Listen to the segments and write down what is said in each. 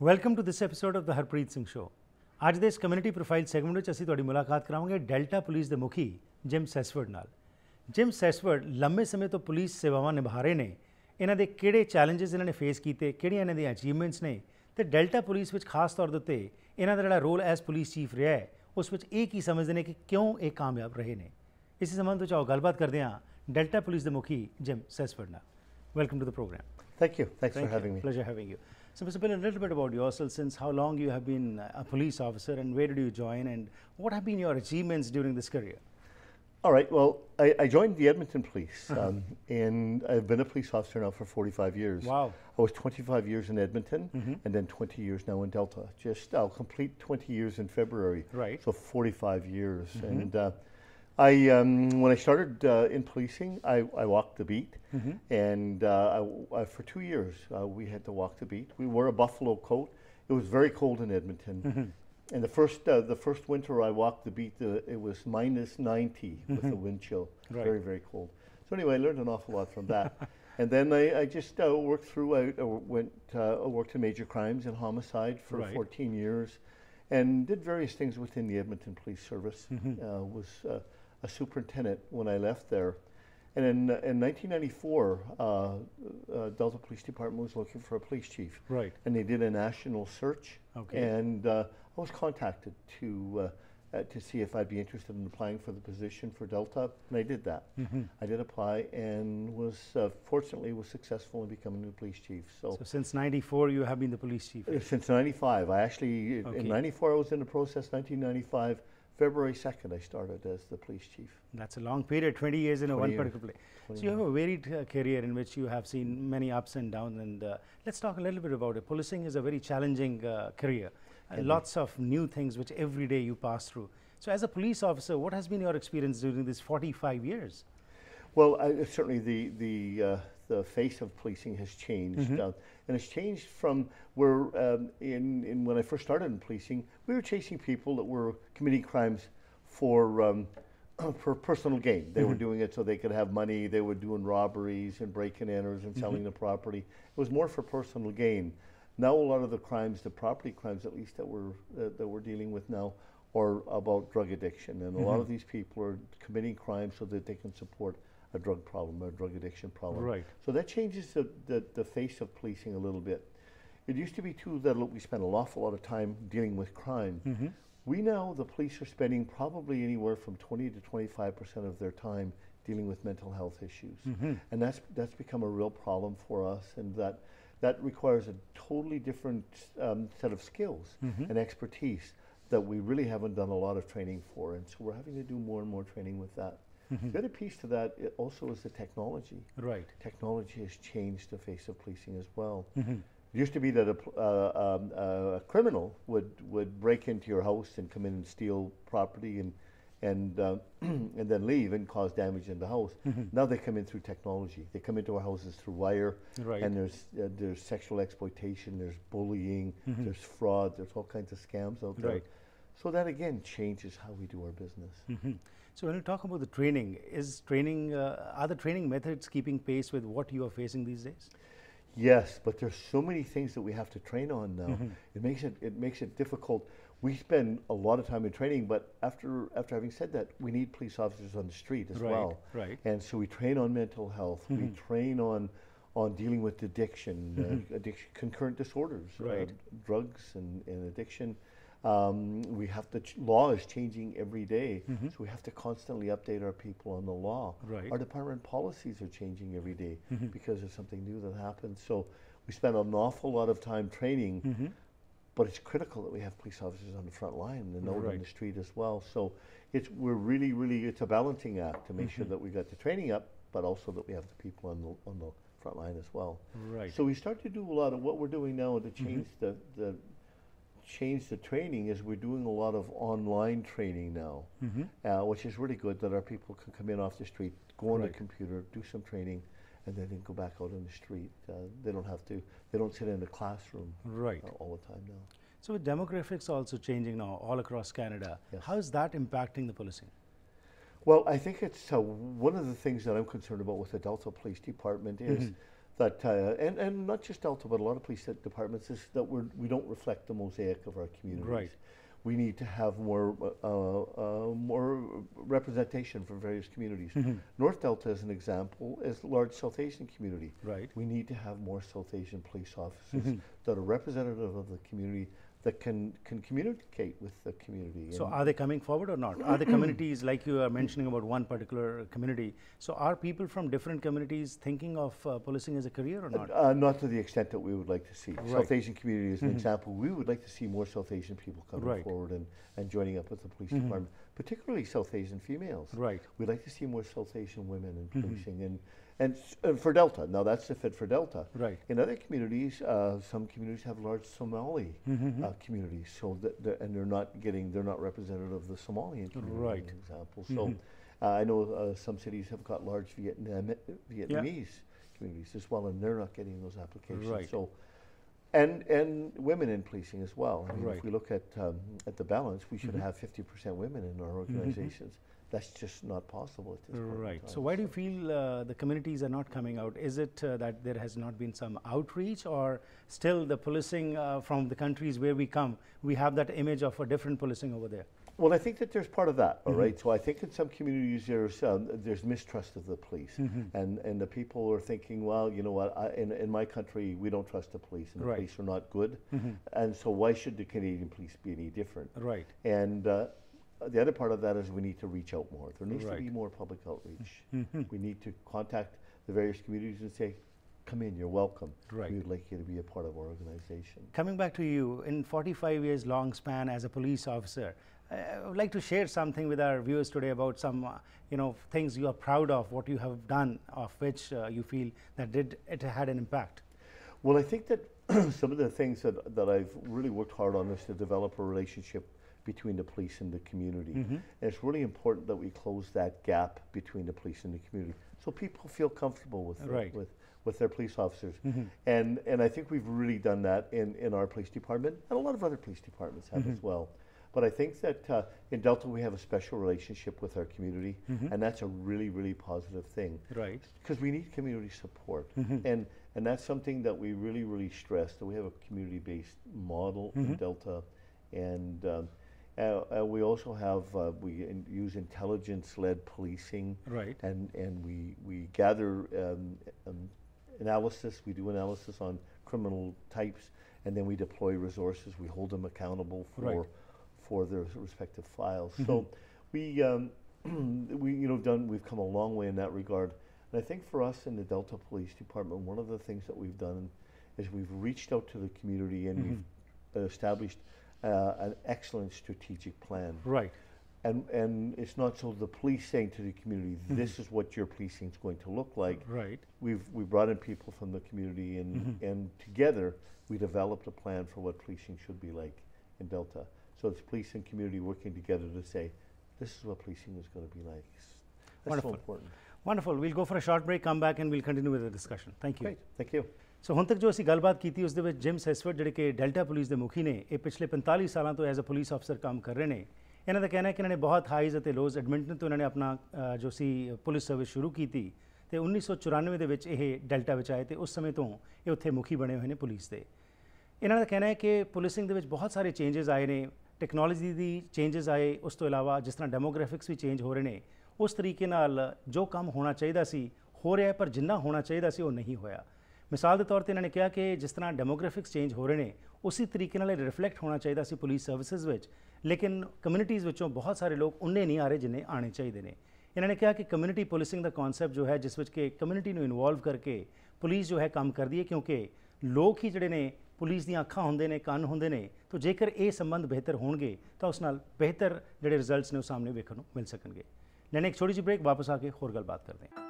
Welcome to this episode of the Harpreet Singh show. ਅੱਜ ਦੇ ਇਸ ਕਮਿਊਨਿਟੀ ਪ੍ਰੋਫਾਈਲ ਸੈਗਮੈਂਟ ਵਿੱਚ ਅਸੀਂ ਤੁਹਾਡੀ ਮੁਲਾਕਾਤ ਕਰਾਵਾਂਗੇ ਡੈਲਟਾ ਪੁਲਿਸ ਦੇ ਮੁਖੀ ਜਿਮ ਸੈਸਫਰਡ ਨਾਲ। ਜਿਮ ਸੈਸਫਰਡ ਲੰਮੇ ਸਮੇਂ ਤੋਂ ਪੁਲਿਸ ਸੇਵਾਵਾਂ ਨਿਭਾ ਰਹੇ ਨੇ। ਇਹਨਾਂ ਦੇ ਕਿਹੜੇ ਚੈਲੰਜਸ ਇਹਨਾਂ ਨੇ ਫੇਸ ਕੀਤੇ, ਕਿਹੜੀਆਂ ਇਹਨਾਂ ਦੀਆਂ ਅਚੀਵਮੈਂਟਸ ਨੇ, ਤੇ ਡੈਲਟਾ ਪੁਲਿਸ ਵਿੱਚ ਖਾਸ ਤੌਰ ਦੇ ਉੱਤੇ ਇਹਨਾਂ ਦਾ ਜਿਹੜਾ ਰੋਲ ਐਜ਼ ਪੁਲਿਸ ਚੀਫ ਰਿਹਾ ਹੈ ਉਸ ਵਿੱਚ ਇਹ ਕੀ ਸਮਝਦੇ ਨੇ ਕਿ ਕਿਉਂ ਇਹ ਕਾਮਯਾਬ ਰਹੇ ਨੇ। ਇਸੇ ਸੰਬੰਧ ਵਿੱਚ ਆਓ ਗੱਲਬਾਤ ਕਰਦੇ ਹਾਂ ਡੈਲਟਾ ਪੁਲਿਸ ਦੇ ਮੁਖੀ ਜਿਮ ਸੈਸਫਰਡ ਨਾਲ। Welcome to the program. Thank you. Thanks for having me. Pleasure having you. So, Mr. Bill, a little bit about yourself. Since how long you have been a police officer, and where did you join, and what have been your achievements during this career? All right. Well, I joined the Edmonton Police, and I've been a police officer now for 45 years. Wow. I was 25 years in Edmonton, and then 20 years now in Delta. I'll complete 20 years in February. Right. So 45 years. And when I started in policing, I walked the beat, and for 2 years we had to walk the beat. We wore a buffalo coat. It was very cold in Edmonton, and the first winter I walked the beat, it was minus 90 with the wind chill. Right. Very, very cold. So anyway, I learned an awful lot from that. And then I just worked through. I worked in major crimes and homicide for 14 years, and did various things within the Edmonton Police Service. Was a superintendent when I left there. And in 1994, Delta Police Department was looking for a police chief. Right. And they did a national search. Okay. And I was contacted to see if I'd be interested in applying for the position for Delta, and I did that. I did apply and fortunately was successful in becoming the police chief. So since 94 you have been the police chief? Since 95. I actually, in 94 I was in the process. 1995, February 2nd, I started as the police chief. That's a long period, 20 years in one particular place. So you have a varied career in which you have seen many ups and downs, and let's talk a little bit about it. Policing is a very challenging career, and lots of new things which every day you pass through. So as a police officer, what has been your experience during these 45 years? Well, certainly the face of policing has changed, and it's changed from where when I first started in policing, we were chasing people that were committing crimes for personal gain. They were doing it so they could have money. They were doing robberies and break-and-enters and selling the property. It was more for personal gain. Now a lot of the crimes, the property crimes at least that we're dealing with now, are about drug addiction, and a lot of these people are committing crimes so that they can support a drug problem, a drug addiction problem. Right. So that changes the face of policing a little bit. It used to be too that we spent an awful lot of time dealing with crime. We now, the police are spending probably anywhere from 20 to 25% of their time dealing with mental health issues. And that's become a real problem for us, and that requires a totally different set of skills and expertise that we really haven't done a lot of training for, and so we're having to do more and more training with that. The other piece to that also is the technology. Right. Technology has changed the face of policing as well. It used to be that a criminal would break into your house and come in and steal property and then leave and cause damage in the house. Now they come in through technology. They come into our houses through wire, and there's sexual exploitation, there's bullying, there's fraud, there's all kinds of scams out there. Right. So that again changes how we do our business. So when you talk about the training, are the training methods keeping pace with what you are facing these days? Yes, but there's so many things that we have to train on now. It makes it difficult. We spend a lot of time in training, but after having said that, we need police officers on the street as well. Right. And so we train on mental health. We train on dealing with addiction, concurrent disorders, drugs and addiction. We have law is changing every day, so we have to constantly update our people on the law. Right. Our department policies are changing every day because of something new that happens. So we spend an awful lot of time training, but it's critical that we have police officers on the front line and out on the street as well. So we're really it's a balancing act to make sure that we got the training up, but also that we have the people on the front line as well. Right. So we start to do a lot of what we're doing now to change changed the training is we're doing a lot of online training now, which is really good that our people can come in off the street, go on the computer, do some training, and then go back out on the street. They don't have to, they don't sit in the classroom all the time now. So with demographics also changing now all across Canada, how is that impacting the policing? Well, I think it's one of the things that I'm concerned about with the Delta Police Department is that, and not just Delta, but a lot of police departments, is that we don't reflect the mosaic of our communities. Right. We need to have more representation from various communities. North Delta, as an example, is a large South Asian community. Right. We need to have more South Asian police officers that are representative of the community, that can communicate with the community. So are they coming forward or not? Are the communities, like you are mentioning about one particular community, so are people from different communities thinking of policing as a career or not? Not to the extent that we would like to see. South Asian community is an example. We would like to see more South Asian people coming forward and joining up with the police department, particularly South Asian females. Right. We'd like to see more South Asian women in policing. And for Delta, now that's the fit for Delta. Right. In other communities, some communities have large Somali communities, so that and they're not representative of the Somalian community, right. for example. So I know some cities have got large Vietnamese communities as well, and they're not getting those applications. Right. So, and women in policing as well. I mean, Right. if we look at the balance, we should have 50% women in our organizations. That's just not possible at this point. Right. So why do you feel the communities are not coming out? Is it that there has not been some outreach, or still the policing from the countries where we come, we have that image of a different policing over there? Well, I think that there's part of that, all right? So I think in some communities there's mistrust of the police, and the people are thinking, well, you know what, in my country we don't trust the police, and the police are not good, and so why should the Canadian police be any different? Right. And the other part of that is we need to reach out more. There needs to be more public outreach. We need to contact the various communities and say, come in, you're welcome. Right. We would like you to be a part of our organization. Coming back to you, in 45 years long span as a police officer, I would like to share something with our viewers today about some things you are proud of, what you have done, of which you feel that it had an impact. Well, I think that some of the things that I've really worked hard on is to develop a relationship between the police and the community. And it's really important that we close that gap between the police and the community, so people feel comfortable with their police officers. And I think we've really done that in our police department, and a lot of other police departments have as well. But I think that in Delta we have a special relationship with our community, and that's a really, really positive thing. Right. Because we need community support. And that's something that we really, really stress, that we have a community-based model in Delta. And we also have, we use intelligence-led policing. Right. And we gather analysis, we do analysis on criminal types, and then we deploy resources, we hold them accountable for their respective files. So we've come a long way in that regard. And I think for us in the Delta Police Department, one of the things that we've done is we've reached out to the community, and we've established an excellent strategic plan. Right. And it's not so the police saying to the community, this is what your policing is going to look like. Right. We've brought in people from the community, and together we developed a plan for what policing should be like in Delta. So it's police and community working together to say, this is what policing is going to be like. That's Wonderful. so important. Wonderful. We'll go for a short break, come back, and we'll continue with the discussion. Thank you. Great. Thank you. ਸੋ ਹੁਣ ਤੱਕ ਜੋ ਅਸੀਂ ਗੱਲਬਾਤ ਕੀਤੀ ਉਸ ਦੇ ਵਿੱਚ gym ਸੈਸਫਰਡ ਜਿਹੜੇ ਕਿ ਡੈਲਟਾ ਪੁਲਿਸ ਦੇ ਮੁਖੀ ਨੇ, ਇਹ ਪਿਛਲੇ 45 ਸਾਲਾਂ ਤੋਂ ਐਜ਼ ਅ ਪੁਲਿਸ ਅਫਸਰ ਕੰਮ ਕਰ ਰਹੇ ਨੇ। ਇਹਨਾਂ ਦਾ ਕਹਿਣਾ ਹੈ ਕਿ ਇਹਨਾਂ ਨੇ ਬਹੁਤ ਹਾਈਜ਼ ਅਤੇ ਲੋਜ਼ ਐਡਮਿੰਟਨ ਤੋਂ ਇਹਨਾਂ ਨੇ ਆਪਣਾ ਜੋ ਸੀ ਪੁਲਿਸ ਸਰਵਿਸ ਸ਼ੁਰੂ ਕੀਤੀ, ਤੇ 1994 ਦੇ ਵਿੱਚ ਇਹ ਡੈਲਟਾ ਵਿੱਚ ਆਏ, ਤੇ ਉਸ ਸਮੇਂ ਤੋਂ ਇਹ ਉੱਥੇ ਮੁਖੀ ਬਣੇ ਹੋਏ ਨੇ ਪੁਲਿਸ ਦੇ। ਇਹਨਾਂ ਦਾ ਕਹਿਣਾ ਹੈ ਕਿ ਪੁਲਿਸਿੰਗ ਦੇ ਵਿੱਚ ਬਹੁਤ ਸਾਰੇ ਚੇਂਜਸ ਆਏ ਨੇ, ਟੈਕਨੋਲੋਜੀ ਦੀ ਚੇਂਜਸ ਆਏ, ਉਸ ਤੋਂ ਇਲਾਵਾ ਜਿਸ ਤਰ੍ਹਾਂ ਡੈਮੋਗ੍ਰਾਫਿਕਸ ਵੀ ਚੇਂਜ ਹੋ ਰਹੇ ਨੇ, ਉਸ ਤਰੀਕੇ ਨਾਲ ਜੋ ਕੰਮ ਹੋਣਾ ਚਾਹੀਦਾ ਸੀ ਹੋ ਰਿਹਾ, ਪਰ ਜਿੰਨਾ ਹੋਣਾ ਚਾਹੀਦਾ ਸੀ ਉਹ ਨਹੀਂ ਹੋਇਆ। ਮਿਸਾਲ ਦੇ ਤੌਰ ਤੇ ਇਹਨਾਂ ਨੇ ਕਿਹਾ ਕਿ ਜਿਸ ਤਰ੍ਹਾਂ ਡੈਮੋਗ੍ਰਾਫਿਕਸ ਚੇਂਜ ਹੋ ਰਹੇ ਨੇ, ਉਸੇ ਤਰੀਕੇ ਨਾਲ ਰਿਫਲੈਕਟ ਹੋਣਾ ਚਾਹੀਦਾ ਸੀ ਪੁਲਿਸ ਸਰਵਿਸਿਜ਼ ਵਿੱਚ, ਲੇਕਿਨ ਕਮਿਊਨਿਟੀਜ਼ ਵਿੱਚੋਂ ਬਹੁਤ ਸਾਰੇ ਲੋਕ ਉਨੇ ਨਹੀਂ ਆ ਰਹੇ ਜਿੰਨੇ ਆਉਣੇ ਚਾਹੀਦੇ ਨੇ। ਇਹਨਾਂ ਨੇ ਕਿਹਾ ਕਿ ਕਮਿਊਨਿਟੀ ਪੁਲਿਸਿੰਗ ਦਾ ਕਨਸੈਪਟ ਜੋ ਹੈ, ਜਿਸ ਵਿੱਚ ਕਿ ਕਮਿਊਨਿਟੀ ਨੂੰ ਇਨਵੋਲਵ ਕਰਕੇ ਪੁਲਿਸ ਜੋ ਹੈ ਕੰਮ ਕਰਦੀ ਹੈ, ਕਿਉਂਕਿ ਲੋਕ ਹੀ ਜਿਹੜੇ ਨੇ ਪੁਲਿਸ ਦੀਆਂ ਅੱਖਾਂ ਹੁੰਦੇ ਨੇ, ਕੰਨ ਹੁੰਦੇ ਨੇ, ਤਾਂ ਜੇਕਰ ਇਹ ਸੰਬੰਧ ਬਿਹਤਰ ਹੋਣਗੇ ਤਾਂ ਉਸ ਨਾਲ ਬਿਹਤਰ ਜਿਹੜੇ ਰਿਜ਼ਲਟਸ ਨੇ ਉਹ ਸਾਹਮਣੇ ਵੇਖਣ ਨੂੰ ਮਿਲ ਸਕਣਗੇ। ਲੈਣੇ ਇੱਕ ਛੋਟੀ ਜਿਹੀ ਬ੍ਰੇਕ, ਵਾਪਸ ਆ ਕੇ ਹੋਰ ਗੱਲਬਾਤ ਕਰਦੇ ਹਾਂ।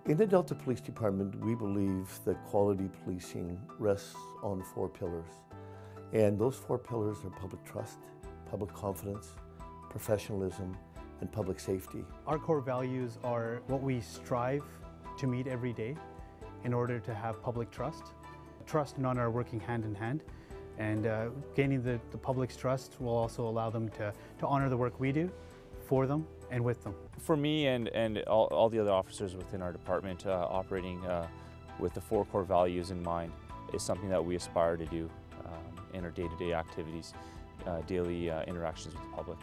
In the Delta Police Department, we believe that quality policing rests on 4 pillars. And those 4 pillars are public trust, public confidence, professionalism, and public safety. Our core values are what we strive to meet every day in order to have public trust. Trust and honor are working hand in hand, and gaining the public's trust will also allow them to honor the work we do for them and with them. For me and all the other officers within our department, operating with the 4 core values in mind is something that we aspire to do in our day-to-day activities, daily interactions with the public.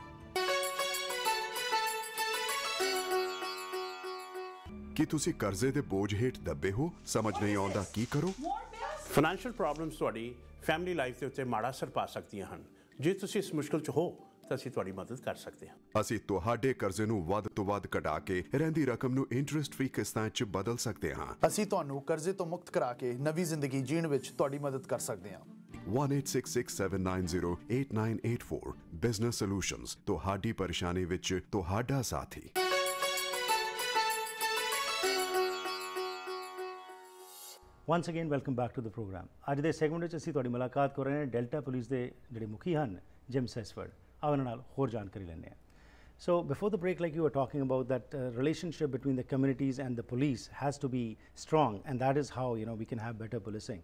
ਕੀ ਤੁਸੀਂ ਕਰਜ਼ੇ ਦੇ ਬੋਝ ਹੇਠ ਦੱਬੇ ਹੋ? ਸਮਝ ਨਹੀਂ ਆਉਂਦਾ ਕੀ ਕਰੋ? ਫਾਈਨੈਂਸ਼ੀਅਲ ਪ੍ਰੋਬਲਮਸ ਤੁਹਾਡੀ ਫੈਮਿਲੀ ਲਾਈਫ ਦੇ ਉੱਤੇ ਮਾੜਾ ਅਸਰ ਪਾ ਸਕਦੀਆਂ ਹਨ। ਜੇ ਤੁਸੀਂ ਇਸ ਮੁਸ਼ਕਲ 'ਚ ਹੋ ਤਾਂ ਅਸੀਂ ਤੁਹਾਡੀ ਮਦਦ ਕਰ ਸਕਦੇ ਹਾਂ। ਅਸੀਂ ਤੁਹਾਡੇ ਕਰਜ਼ੇ ਨੂੰ ਵੱਧ ਤੋਂ ਵੱਧ ਕਢਾ ਕੇ ਰਹਿੰਦੀ ਰਕਮ ਨੂੰ ਇੰਟਰਸਟ ਫ੍ਰੀ ਕਿਸ਼ਤਾਂ 'ਚ ਬਦਲ ਸਕਦੇ ਹਾਂ। ਅਸੀਂ ਤੁਹਾਨੂੰ ਕਰਜ਼ੇ ਤੋਂ ਮੁਕਤ ਕਰਾ ਕੇ ਨਵੀਂ ਜ਼ਿੰਦਗੀ ਜੀਣ ਵਿੱਚ ਤੁਹਾਡੀ ਮਦਦ ਕਰ ਸਕਦੇ ਹਾਂ। 1866-790-8984 ਬਿਜ਼ਨਸ ਸੋਲੂਸ਼ਨਜ਼, ਤੁਹਾਡੀ ਪਰੇਸ਼ਾਨੀ ਵਿੱਚ ਤੁਹਾਡਾ ਸਾਥੀ। Once again, welcome back to the program. ਅੱਜ ਦੇ ਸੈਗਮੈਂਟ ਵਿੱਚ ਅਸੀਂ ਤੁਹਾਡੀ ਮੁਲਾਕਾਤ ਕਰ ਰਹੇ ਹਾਂ ਡੈਲਟਾ ਪੁਲਿਸ ਦੇ ਜਿਹੜੇ ਮੁਖੀ ਹਨ ਜਿਮ ਸੈਸਫਰਡ। ਆਓ ਉਹਨਾਂ ਨਾਲ ਹੋਰ ਜਾਣਕਾਰੀ ਲੈਂਦੇ ਹਾਂ। So before the break, like you were talking about, that relationship between the communities and the police has to be strong, and that is how we can have better policing.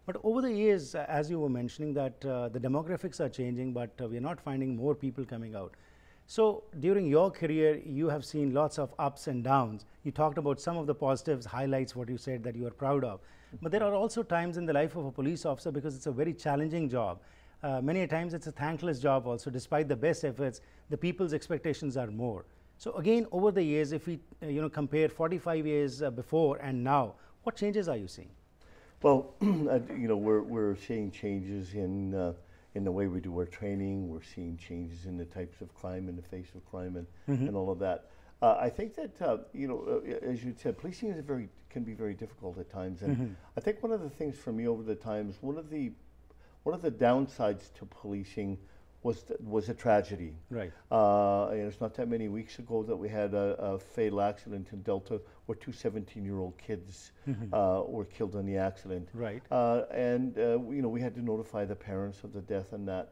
But over the years, as you were mentioning, that the demographics are changing, but we are not finding more people coming out. So during your career, you have seen lots of ups and downs. You talked about some of the positives, highlights, what you said that you are proud of. But there are also times in the life of a police officer, because it's a very challenging job. Many a times it's a thankless job also. Despite the best efforts, the people's expectations are more. So again, over the years, if we compare 45 years before and now, what changes are you seeing? Well, we're seeing changes in the way we do our training. We're seeing changes in the types of crime, in the face of crime, and all of that. I think that as you said, policing can be very difficult at times, and I think one of the things for me over the times, one of the downsides to policing was a tragedy. Right. And it's not that many weeks ago that we had a fatal accident in Delta where 2 17-year-old kids were killed in the accident. Right. And we had to notify the parents of the death and that.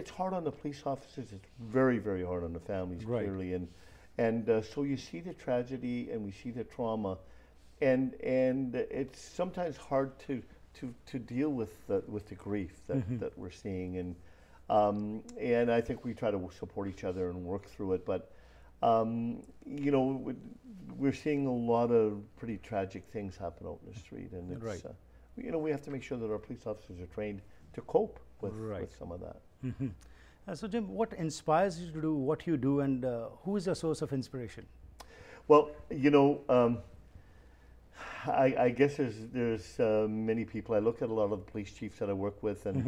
It's hard on the police officers. It's very, very hard on the families, right. clearly. And so you see the tragedy and we see the trauma, and it's sometimes hard to deal with the grief that we're seeing, and I think we try to support each other and work through it. But we're seeing a lot of pretty tragic things happen out in the street, and it's right. We have to make sure that our police officers are trained to cope with some of that. So Jim, what inspires you to do what you do, and who is your source of inspiration? Well, I guess there's many people. I look at a lot of the police chiefs that I work with, and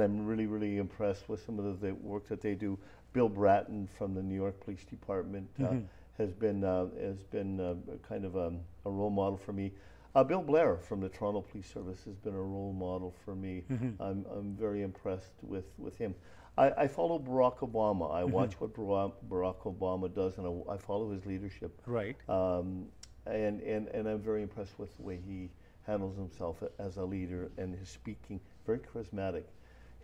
I'm really, really impressed with some of the work that they do. Bill Bratton from the New York Police Department has been kind of a role model for me. Bill Blair from the Toronto Police Service has been a role model for me. I'm very impressed with him. I follow Barack Obama. I watch what Barack Obama does, and I follow his leadership. Right. And I'm very impressed with the way he handles himself as a leader, and his speaking, very charismatic.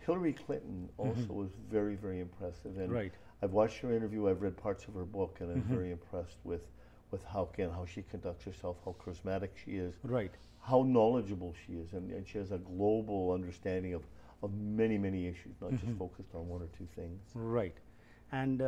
Hillary Clinton also was very, very impressive. And right. I've watched her interview, I've read parts of her book, and I'm very impressed with how she conducts herself, how charismatic she is, right. how knowledgeable she is, and she has a global understanding of many, many issues, not just focused on 1 or 2 things. Right. And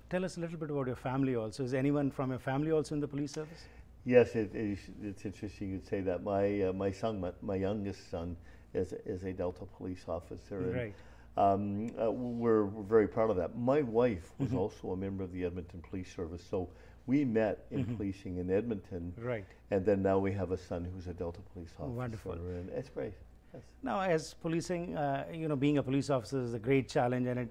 tell us a little bit about your family also. Is anyone from your family also in the police service? Yes, it's interesting you'd say that. My youngest son is a Delta police officer. Right. And, we're very proud of that. My wife was also a member of the Edmonton Police Service, so we met in policing in Edmonton. Right. And then now we have a son who's a Delta police officer. Wonderful. And it's great. Yes. Now, as policing, being a police officer is a great challenge, and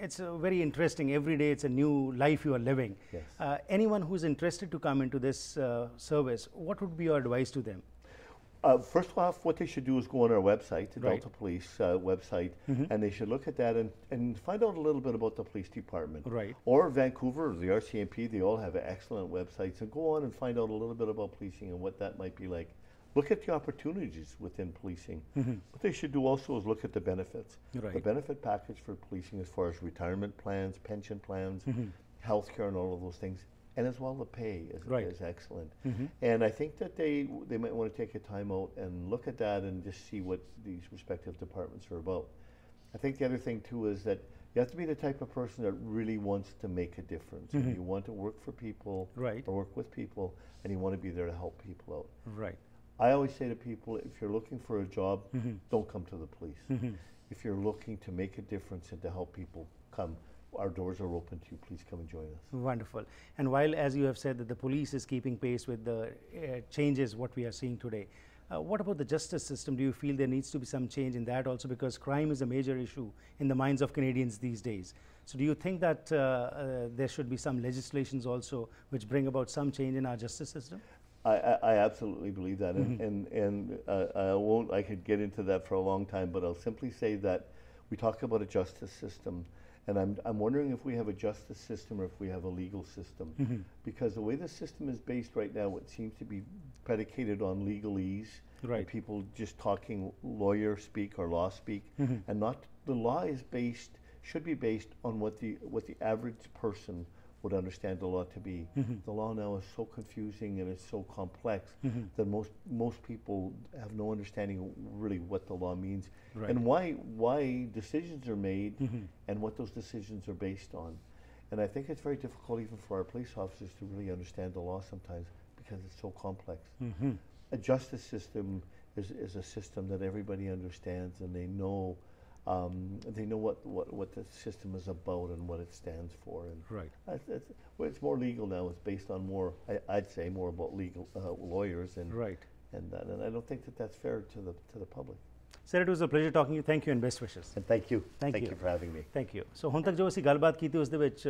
it's very interesting. Every day it's a new life you are living. Yes. Anyone who's interested to come into this service, what would be your advice to them? First off, what they should do is go on our website, the Right. Delta Police website, and they should look at that and find out a little bit about the police department. Right. Or Vancouver, or the RCMP, they all have excellent websites. And go on and find out a little bit about policing and what that might be like. Look at the opportunities within policing. What they should do also is look at the benefits. Right. The benefit package for policing as far as retirement plans, pension plans, healthcare and all of those things. And as well, the pay Right. is excellent. And I think that they might want to take a time out and look at that and just see what these respective departments are about. I think the other thing too is that you have to be the type of person that really wants to make a difference. And you want to work for people Right. or work with people, and you want to be there to help people out. Right. I always say to people, if you're looking for a job, don't come to the police. If you're looking to make a difference and to help people, come. Our doors are open to you. Please come and join us. Wonderful. And while, as you have said, that the police is keeping pace with the changes what we are seeing today, what about the justice system? Do you feel there needs to be some change in that also, because crime is a major issue in the minds of Canadians these days? So do you think that there should be some legislations also which bring about some change in our justice system? I absolutely believe that, and I could get into that for a long time, but I'll simply say that we talk about a justice system, and I'm wondering if we have a justice system or if we have a legal system, because the way the system is based right now, it seems to be predicated on legalese, Right. and people just talking lawyer speak or law speak, and not the law is based, should be based on what the average person would understand the law to be. The law now is so confusing and it's so complex that most people have no understanding really what the law means, Right. and why decisions are made and what those decisions are based on. And I think it's very difficult even for our police officers to really understand the law sometimes because it's so complex. A justice system is a system that everybody understands, and they know what the system is about and what it stands for. And Right. it's more legal now. It's based on more, I'd say, more about legal lawyers and Right. and that. And I don't think that that's fair to the public. Sir, it was a pleasure talking to you. Thank you and best wishes. And thank you. Thank you. you for having me. Thank you. ਸੋ ਹੁਣ ਤੱਕ ਜੋ ਅਸੀਂ ਗੱਲਬਾਤ ਕੀਤੀ ਉਸ ਦੇ ਵਿੱਚ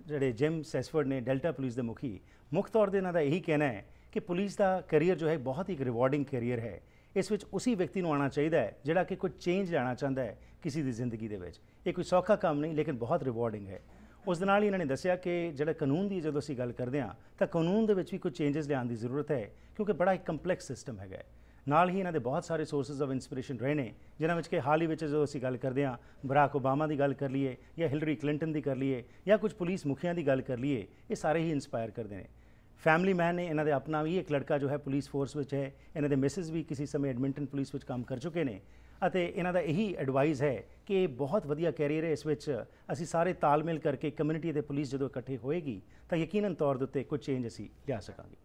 ਜਿਹੜੇ ਜਿਮ ਸੈਸਫਰਡ ਨੇ ਡੈਲਟਾ ਪੁਲਿਸ ਦੇ ਮੁਖੀ, ਮੁੱਖ ਤੌਰ 'ਤੇ ਇਹਨਾਂ ਦਾ ਇਹੀ ਕਹਿਣਾ ਹੈ ਕਿ ਪੁਲਿਸ ਦਾ ਕੈਰੀਅਰ ਜੋ ਹੈ ਬਹੁਤ ਹੀ ਇੱਕ ਰਿਵਾਰਡਿੰਗ ਕੈਰੀਅਰ ਹੈ। ਇਸ ਵਿੱਚ ਉਸੇ ਵਿਅਕਤੀ ਨੂੰ ਆਉਣਾ ਚਾਹੀਦਾ ਹੈ ਜਿਹੜਾ ਕਿ ਕੋਈ ਚੇਂਜ ਲੈਣਾ ਚਾਹੁੰਦਾ ਹੈ ਕਿਸੇ ਦੀ ਜ਼ਿੰਦਗੀ ਦੇ ਵਿੱਚ। ਇਹ ਕੋਈ ਸੌਖਾ ਕੰਮ ਨਹੀਂ, ਲੇਕਿਨ ਬਹੁਤ ਰਿਵਾਰਡਿੰਗ ਹੈ। ਉਸ ਦੇ ਨਾਲ ਹੀ ਇਹਨਾਂ ਨੇ ਦੱਸਿਆ ਕਿ ਜਿਹੜਾ ਕਾਨੂੰਨ ਦੀ ਜਦੋਂ ਅਸੀਂ ਗੱਲ ਕਰਦੇ ਹਾਂ ਤਾਂ ਕਾਨੂੰਨ ਦੇ ਵਿੱਚ ਵੀ ਕੋਈ ਚੇਂਜਸ ਲਿਆਉਣ ਦੀ ਜ਼ਰੂਰਤ ਹੈ, ਕਿਉਂਕਿ ਬੜਾ ਇੱਕ ਕੰਪਲੈਕਸ ਸਿਸਟਮ ਹੈਗਾ। ਨਾਲ ਹੀ ਇਹਨਾਂ ਦੇ ਬਹੁਤ ਸਾਰੇ ਸੋਰਸਿਸ ਆਫ ਇਨਸਪੀਰੇਸ਼ਨ ਰਹੇ ਨੇ, ਜਿਨ੍ਹਾਂ ਵਿੱਚ ਕਿ ਹਾਲ ਹੀ ਵਿੱਚ ਜਦੋਂ ਅਸੀਂ ਗੱਲ ਕਰਦੇ ਹਾਂ ਬਰਾਕ ਓਬਾਮਾ ਦੀ ਗੱਲ ਕਰ ਲਈਏ ਜਾਂ ਹਿਲਰੀ ਕਲਿੰਟਨ ਦੀ ਕਰ ਲਈਏ ਜਾਂ ਕੁਝ ਪੁਲਿਸ ਮੁਖੀਆਂ ਦੀ ਗੱਲ ਕਰ ਲਈਏ, ਇਹ ਸਾਰੇ ਹੀ ਇੰਸਪਾਇਰ ਕਰਦੇ ਨੇ। ਫੈਮਿਲੀ ਮੈਨ ਨੇ, ਇਹਨਾਂ ਦੇ ਆਪਣਾ ਵੀ ਇੱਕ ਲੜਕਾ ਜੋ ਹੈ ਪੁਲਿਸ ਫੋਰਸ ਵਿੱਚ ਹੈ, ਇਹਨਾਂ ਦੇ ਮਿਸਿਸ ਵੀ ਕਿਸੇ ਸਮੇਂ ਐਡਮਿੰਟਨ ਪੁਲਿਸ ਵਿੱਚ ਕੰਮ ਕਰ ਚੁੱਕੇ ਨੇ, ਅਤੇ ਇਹਨਾਂ ਦਾ ਇਹੀ ਐਡਵਾਈਸ ਹੈ ਕਿ ਇਹ ਬਹੁਤ ਵਧੀਆ ਕੈਰੀਅਰ ਹੈ। ਇਸ ਵਿੱਚ ਅਸੀਂ ਸਾਰੇ ਤਾਲਮੇਲ ਕਰਕੇ ਕਮਿਊਨਿਟੀ ਅਤੇ ਪੁਲਿਸ ਜਦੋਂ ਇਕੱਠੇ ਹੋਏਗੀ ਤਾਂ ਯਕੀਨਨ ਤੌਰ ਦੇ ਉੱਤੇ ਕੁਝ ਚੇਂਜ ਅਸੀਂ ਲਿਆ ਸਕਾਂਗੇ।